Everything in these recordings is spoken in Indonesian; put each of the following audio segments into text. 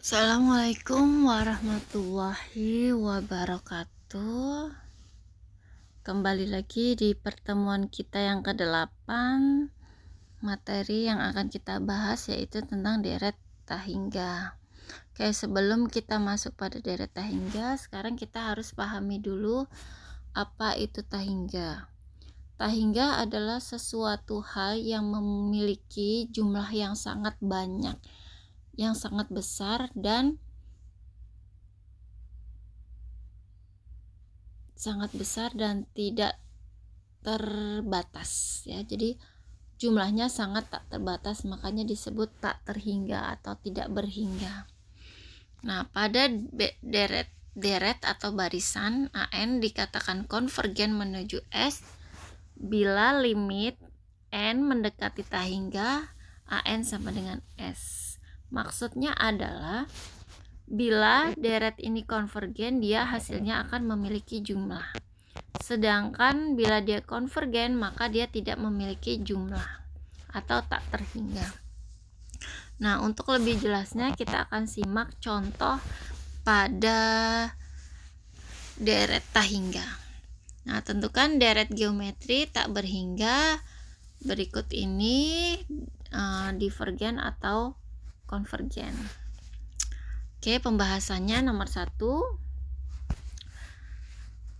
Assalamualaikum warahmatullahi wabarakatuh. Kembali lagi di pertemuan kita yang ke-8. Materi yang akan kita bahas yaitu tentang deret tahingga. Oke, sebelum kita masuk pada deret tahingga, sekarang kita harus pahami dulu apa itu tahingga. Tahingga adalah sesuatu hal yang memiliki jumlah yang sangat banyak, yang sangat besar dan tidak terbatas ya. Jadi jumlahnya sangat tak terbatas, makanya disebut tak terhingga atau tidak berhingga. Nah, pada deret atau barisan AN dikatakan konvergen menuju S bila limit N mendekati tahingga AN sama dengan S. Maksudnya adalah bila deret ini konvergen, dia hasilnya akan memiliki jumlah. Sedangkan bila dia konvergen, maka dia tidak memiliki jumlah atau tak terhingga. Nah, untuk lebih jelasnya kita akan simak contoh pada deret tahingga. Nah, tentukan deret geometri tak berhingga berikut ini divergen atau konvergen. Oke, pembahasannya nomor 1.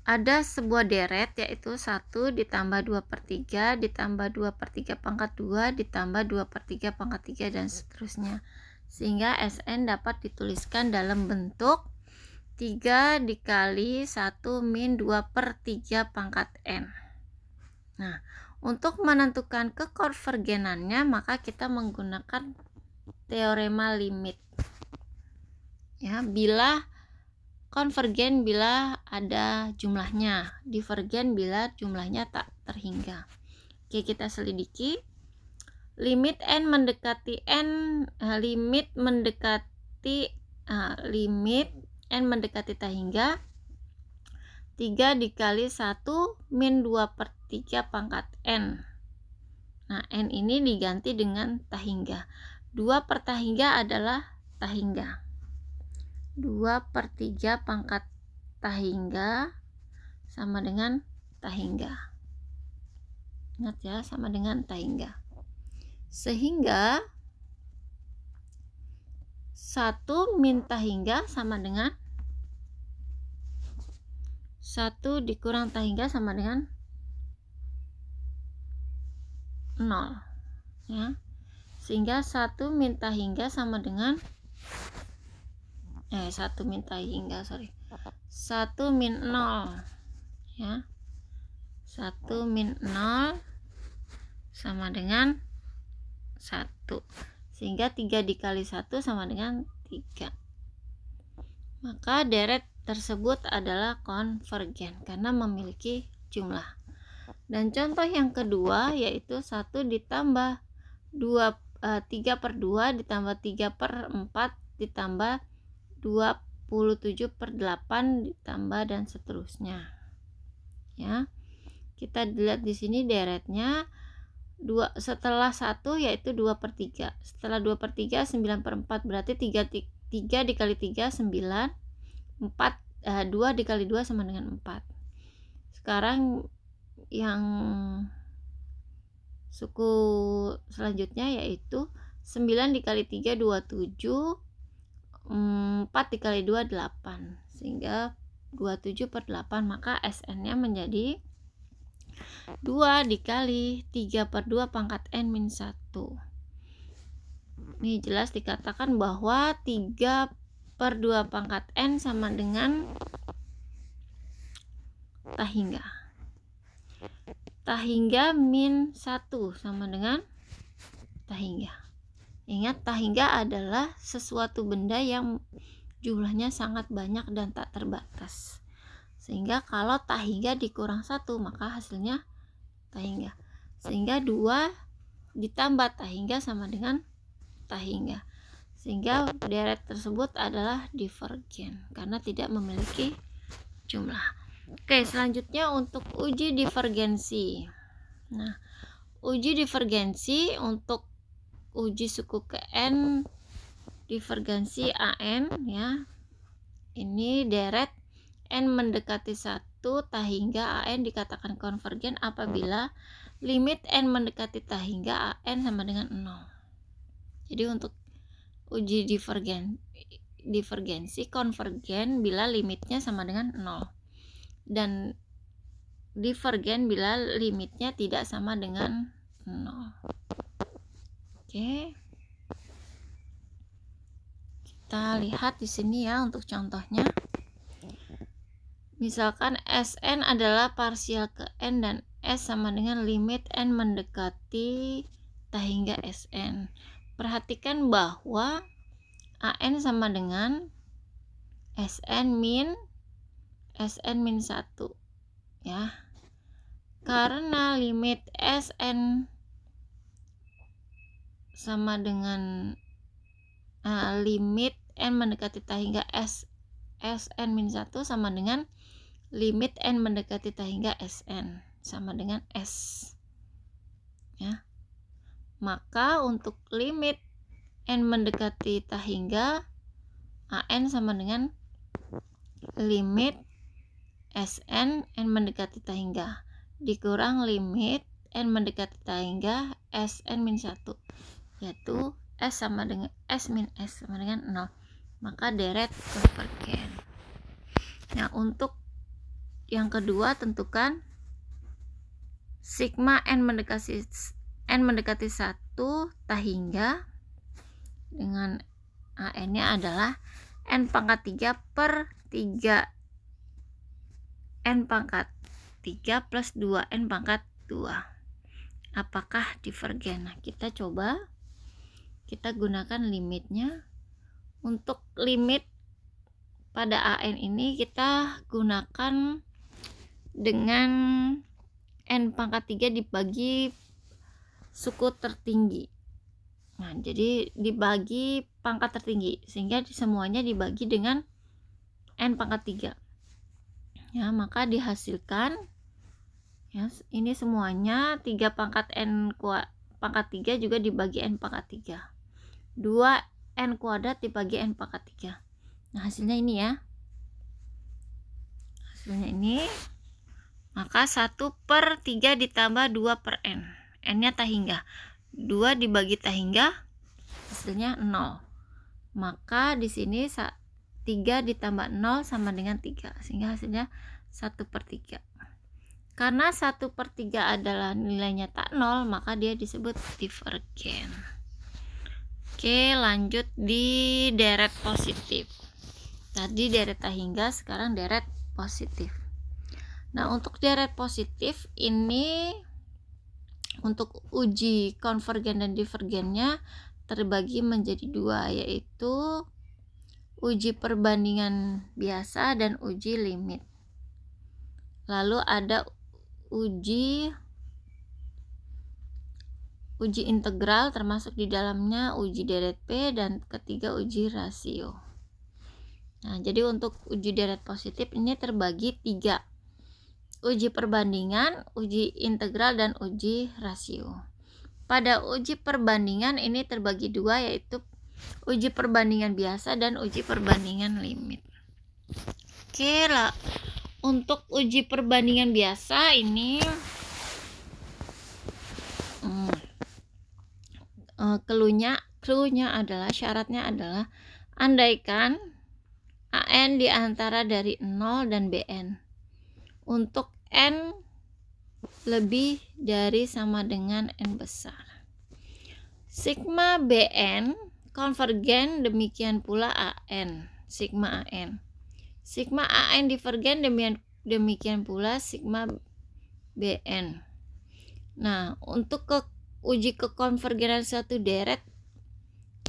Ada sebuah deret yaitu 1 ditambah 2/3 ditambah 2/3 pangkat 2 ditambah 2/3 pangkat 3 dan seterusnya. Sehingga SN dapat dituliskan dalam bentuk 3 dikali 1 min 2/3 pangkat N. Nah, untuk menentukan kekonvergenannya maka kita menggunakan teorema limit. Ya, bila konvergen bila ada jumlahnya, divergen bila jumlahnya tak terhingga. Oke, kita selidiki. Limit N mendekati tahingga 3 dikali 1 min 2/3 pangkat N. Nah, N ini diganti dengan tahingga. 2 per tahingga adalah tahingga. 2/3 pangkat tahingga sama dengan tahingga. Ingat ya, sama dengan tahingga. Sehingga 1 min tahingga sama dengan 1 dikurang tahingga sama dengan 0 ya. Sehingga 1 min tahingga sama dengan 1 min 0 ya. 1 min 0 sama dengan 1. Sehingga 3 dikali 1 sama dengan 3. Maka deret tersebut adalah konvergen karena memiliki jumlah. Dan contoh yang kedua yaitu 1 ditambah 3/2 ditambah 3/4 ditambah 27/8 ditambah dan seterusnya. Ya. Kita lihat di sini deretnya setelah 1 yaitu 2/3. Setelah 2/3 9/4, berarti 3 dikali 3 9, 2 dikali 2 sama dengan 4. Sekarang yang suku selanjutnya yaitu 9 dikali 3 27, 4 dikali 2 8, sehingga 27/8, maka SN-nya menjadi 2 dikali 3/2 pangkat N min 1. Ini jelas dikatakan bahwa 3/2 pangkat N sama dengan tahingga. Tahingga min 1 sama dengan tahingga. Ingat, tahingga adalah sesuatu benda yang jumlahnya sangat banyak dan tak terbatas. Sehingga kalau tahingga dikurang 1 maka hasilnya tahingga. Sehingga 2 ditambah tahingga sama dengan tahingga. Sehingga deret tersebut adalah divergen karena tidak memiliki jumlah. Oke, selanjutnya untuk uji divergensi. Nah, uji divergensi untuk uji suku ke N divergensi AN ya. Ini deret N mendekati 1 tak hingga AN dikatakan konvergen apabila limit N mendekati tak hingga AN sama dengan 0. Jadi untuk uji divergensi konvergen bila limitnya sama dengan 0 dan divergen bila limitnya tidak sama dengan 0. Oke. Kita lihat di sini ya untuk contohnya. Misalkan Sn adalah parsial ke N dan S sama dengan limit N mendekati tak hingga Sn. Perhatikan bahwa AN sama dengan Sn min 1 ya. Karena limit Sn sama dengan limit N mendekati tak hingga Sn min 1 sama dengan limit N mendekati tak hingga Sn sama dengan S ya. Maka untuk limit N mendekati tak hingga AN sama dengan limit Sn N mendekati tak hingga dikurang limit N mendekati tak hingga Sn min 1, yaitu S sama dengan S min S sama dengan 0. Maka deret konvergen. Nah, untuk yang kedua, tentukan sigma N mendekati 1 tak hingga dengan AN-nya adalah N pangkat 3 per 3 N pangkat 3 plus 2 N pangkat 2. Apakah divergen? Nah, kita coba kita gunakan limitnya. Untuk limit pada AN ini kita gunakan dengan N pangkat 3 dibagi suku tertinggi. Nah, jadi dibagi pangkat tertinggi sehingga semuanya dibagi dengan N pangkat 3. Ya, maka dihasilkan ya, ini semuanya 3 pangkat N pangkat 3 juga dibagi N pangkat 3. 2 N kuadrat dibagi N pangkat 3. Nah, hasilnya ini ya. Hasilnya ini. Maka 1 per 3 ditambah 2 per N. N-nya tak hingga. 2 dibagi tak hingga, hasilnya 0. Maka di sini 3 ditambah 0 sama dengan 3. Sehingga hasilnya 1 per 3. Karena 1 per 3 adalah nilainya tak 0, maka dia disebut divergen. Oke, lanjut di deret positif. Tadi deret tak hingga, sekarang deret positif. Nah, untuk deret positif ini untuk uji konvergen dan divergennya terbagi menjadi 2, yaitu uji perbandingan biasa dan uji limit. Lalu ada uji integral, termasuk di dalamnya uji deret P, dan ketiga uji rasio. Nah, jadi untuk uji deret positif ini terbagi 3. Uji perbandingan, uji integral, dan uji rasio. Pada uji perbandingan ini terbagi 2, yaitu uji perbandingan biasa dan uji perbandingan limit. Oke lah, untuk uji perbandingan biasa ini clue-nya adalah, syaratnya adalah andaikan AN di antara dari 0 dan BN untuk N lebih dari sama dengan N besar. Sigma BN konvergen, demikian pula AN, sigma AN. Sigma AN divergen, demikian pula sigma BN. Nah, untuk uji kekonvergenan satu deret,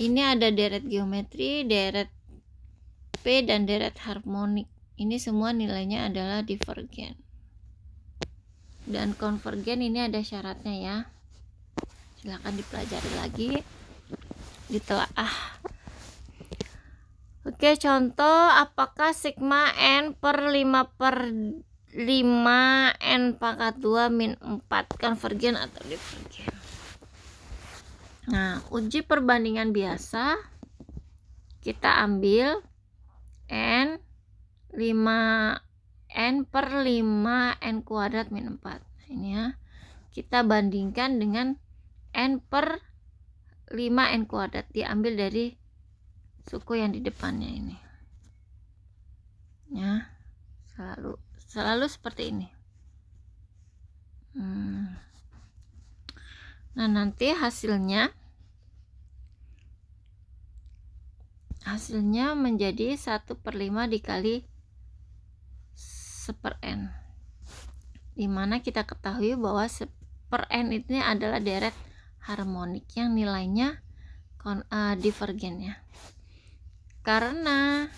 ini ada deret geometri, deret P, dan deret harmonik. Ini semua nilainya adalah divergen. Dan konvergen ini ada syaratnya ya. Silakan dipelajari lagi, ditelaah. Oke, contoh, apakah sigma N per 5 per 5 N pangkat 2 min 4 konvergen atau divergen? Nah, uji perbandingan biasa kita ambil n 5 per 5 n kuadrat min 4. Ini ya, kita bandingkan dengan n per 5 n kuadrat, diambil dari suku yang di depannya ini ya, selalu seperti ini. Nah, nanti hasilnya menjadi 1/5 dikali 1/n, dimana kita ketahui bahwa 1/n ini adalah deret harmonik yang nilainya divergen ya. Karena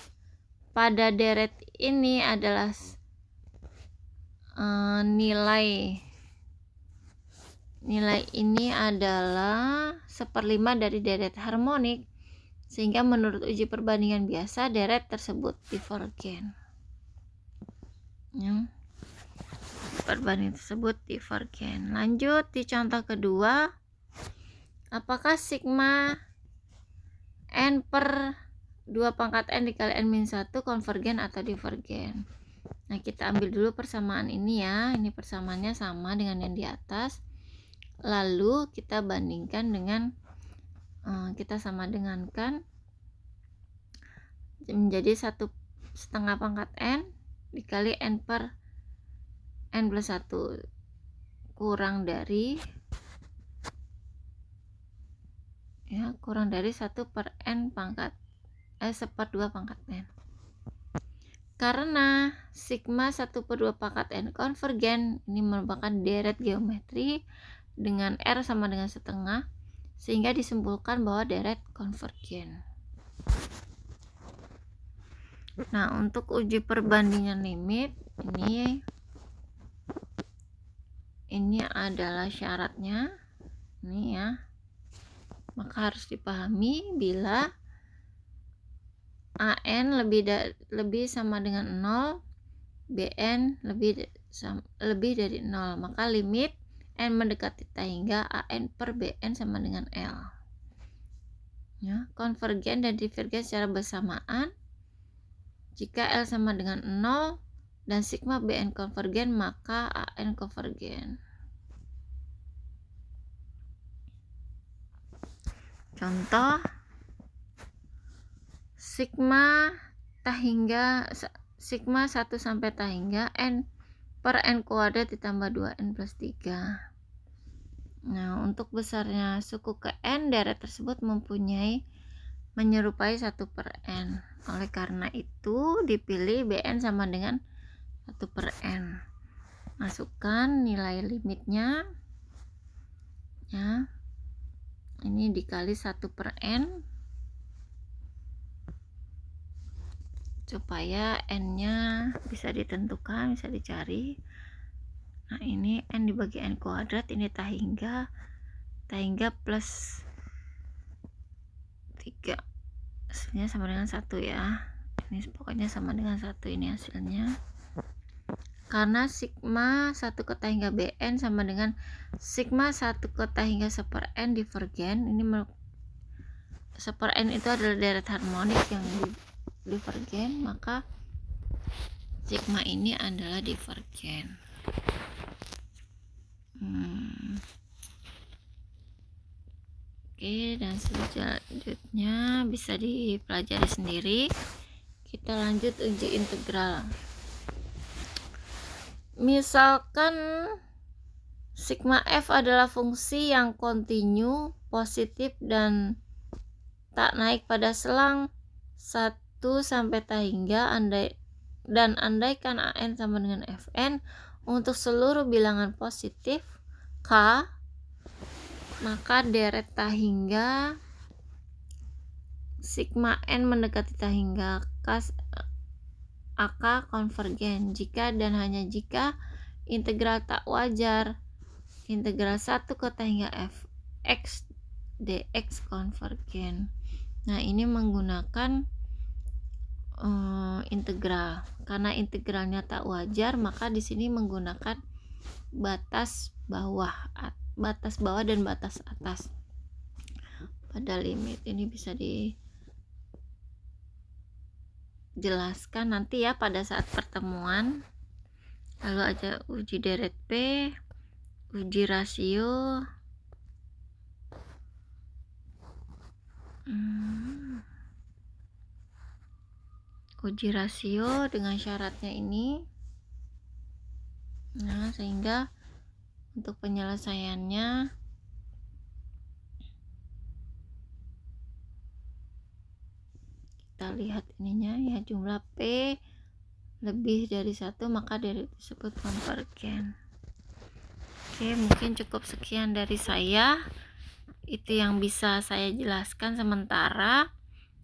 pada deret ini adalah nilai ini adalah 1/5 dari deret harmonik, sehingga menurut uji perbandingan biasa deret tersebut divergen ya. Perbandingan tersebut divergen. Lanjut di contoh kedua, apakah sigma n per 2 pangkat n dikali n-1 konvergen atau divergen? Nah, kita ambil dulu persamaan ini ya. Ini persamaannya sama dengan yang di atas. Lalu kita bandingkan dengan kita sama dengankan menjadi 1/2 pangkat n dikali n per n+1 kurang dari 1/2 pangkat n. Karena sigma 1/2 pangkat n konvergen, ini merupakan deret geometri dengan R sama dengan setengah, sehingga disimpulkan bahwa deret konvergen. Nah, untuk uji perbandingan limit ini adalah syaratnya ini ya. Maka harus dipahami bila AN lebih sama dengan 0, BN lebih dari 0, maka limit N mendekati tak hingga AN per BN sama dengan L ya. Konvergen dan divergen secara bersamaan. Jika L sama dengan 0 dan sigma BN konvergen, maka AN konvergen. Contoh, sigma 1 sampai tak hingga n per n kuadrat ditambah 2n+3. Nah, untuk besarnya suku ke n, deret tersebut menyerupai 1/n. Oleh karena itu dipilih BN sama dengan 1/n. Masukkan nilai limitnya ya. Ini dikali 1/n supaya n-nya bisa ditentukan, bisa dicari. Nah, ini n dibagi n kuadrat, ini tak hingga plus 3, hasilnya sama dengan 1 ya. Ini pokoknya sama dengan 1 ini hasilnya. Karena sigma 1 ke tak hingga BN sama dengan sigma 1 ke tak hingga 1/n divergen. Ini 1/n itu adalah deret harmonik yang divergen, maka sigma ini adalah divergen. Oke, dan selanjutnya bisa dipelajari sendiri. Kita lanjut uji integral. Misalkan sigma f adalah fungsi yang kontinu, positif, dan tak naik pada selang 1 sampai tak hingga, andaikan AN sama dengan Fn untuk seluruh bilangan positif K, maka deret tak hingga sigma n mendekati tak hingga AK konvergen jika dan hanya jika integral tak wajar integral 1 ke tak hingga fx dx konvergen. Nah, ini menggunakan integral. Karena integralnya tak wajar, maka di sini menggunakan batas bawah dan batas atas pada limit. Ini bisa jelaskan nanti ya pada saat pertemuan. Lalu ada uji deret P, uji rasio, uji rasio dengan syaratnya ini. Nah, sehingga untuk penyelesaiannya kita lihat ininya ya, jumlah P lebih dari 1 maka deret tersebut konvergen. Oke, mungkin cukup sekian dari saya. Itu yang bisa saya jelaskan sementara.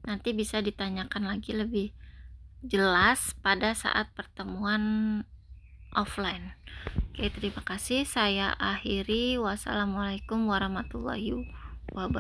Nanti bisa ditanyakan lagi lebih jelas pada saat pertemuan offline. Oke, terima kasih. Saya akhiri. Wassalamualaikum warahmatullahi wabarakatuh.